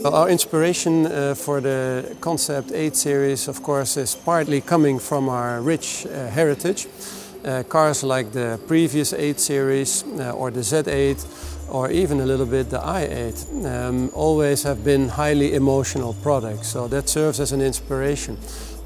Well, our inspiration for the Concept 8 series, of course, is partly coming from our rich heritage. Cars like the previous 8 series or the Z8 or even a little bit the i8 always have been highly emotional products, so that serves as an inspiration.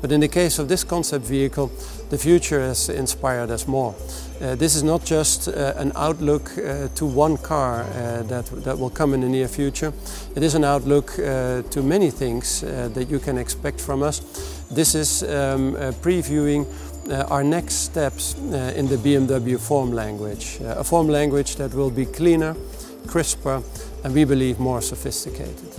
But in the case of this concept vehicle, the future has inspired us more. This is not just an outlook to one car that will come in the near future. It is an outlook to many things that you can expect from us. This is previewing our next steps in the BMW form language. A form language that will be cleaner, crisper, and we believe more sophisticated.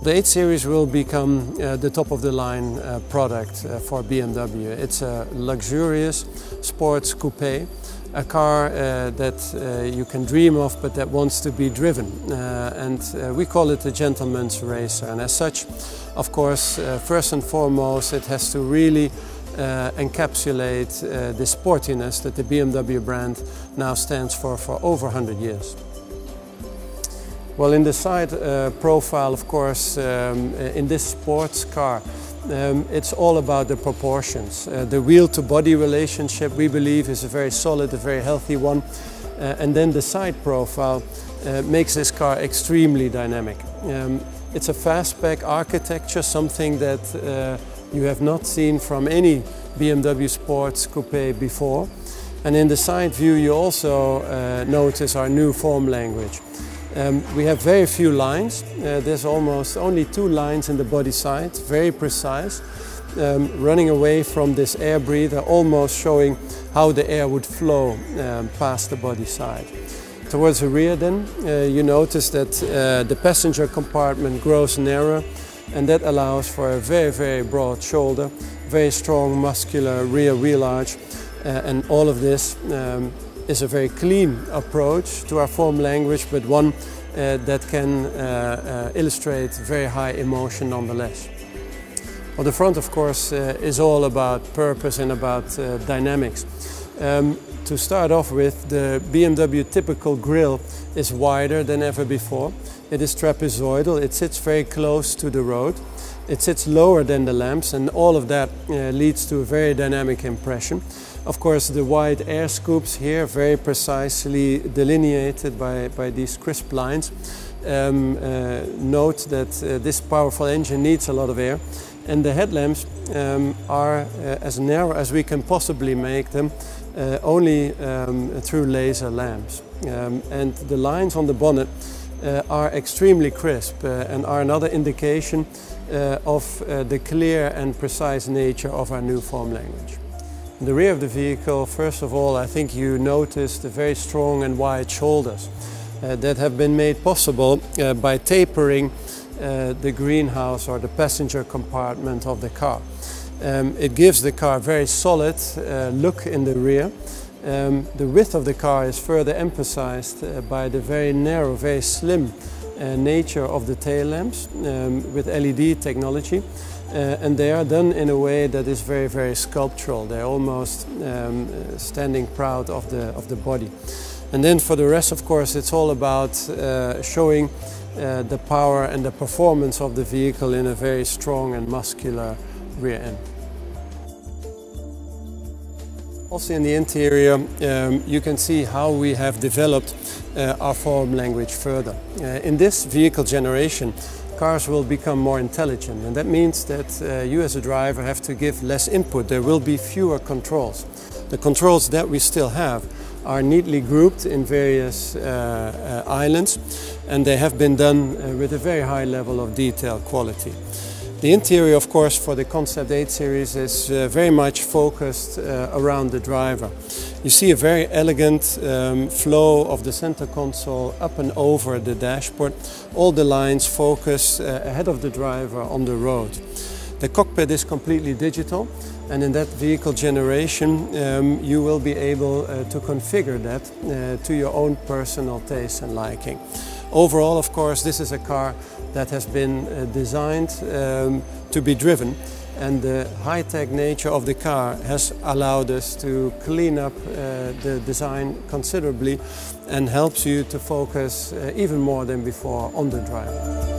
The 8 Series will become the top-of-the-line product for BMW. It's a luxurious sports coupe, a car that you can dream of but that wants to be driven. We call it a gentleman's racer. And as such, of course, first and foremost, it has to really encapsulate the sportiness that the BMW brand now stands for over 100 years. Well, in the side profile, of course, in this sports car, it's all about the proportions. The wheel-to-body relationship, we believe, is a very solid, a very healthy one. And then the side profile makes this car extremely dynamic. It's a fastback architecture, something that you have not seen from any BMW sports coupe before. And in the side view, you also notice our new form language. We have very few lines. There's almost only 2 lines in the body side, very precise, running away from this air breather, almost showing how the air would flow past the body side. Towards the rear then, you notice that the passenger compartment grows narrower, and that allows for a very, very broad shoulder, very strong muscular rear wheel arch, and all of this is a very clean approach to our form language, but one that can illustrate very high emotion nonetheless. Well, the front, of course, is all about purpose and about dynamics. To start off with, the BMW typical grille is wider than ever before. It is trapezoidal, it sits very close to the road. It sits lower than the lamps, and all of that leads to a very dynamic impression. Of course, the wide air scoops here, very precisely delineated by these crisp lines, note that this powerful engine needs a lot of air. And the headlamps are as narrow as we can possibly make them, only through laser lamps. And the lines on the bonnet are extremely crisp and are another indication of the clear and precise nature of our new form language. In the rear of the vehicle, first of all, I think you notice the very strong and wide shoulders that have been made possible by tapering the greenhouse or the passenger compartment of the car. It gives the car a very solid look in the rear. The width of the car is further emphasized by the very narrow, very slim nature of the tail lamps with LED technology. And they are done in a way that is very, very sculptural. They're almost standing proud of the body. And then for the rest, of course, it's all about showing the power and the performance of the vehicle in a very strong and muscular rear end. Also in the interior, you can see how we have developed our form language further. In this vehicle generation, cars will become more intelligent, and that means that you as a driver have to give less input. There will be fewer controls. The controls that we still have are neatly grouped in various islands, and they have been done with a very high level of detail quality. The interior, of course, for the Concept 8 series is very much focused around the driver. You see a very elegant flow of the center console up and over the dashboard. All the lines focus ahead of the driver on the road. The cockpit is completely digital, and in that vehicle generation you will be able to configure that to your own personal taste and liking. Overall, of course, this is a car that has been designed to be driven, and the high-tech nature of the car has allowed us to clean up the design considerably and helps you to focus even more than before on the driver.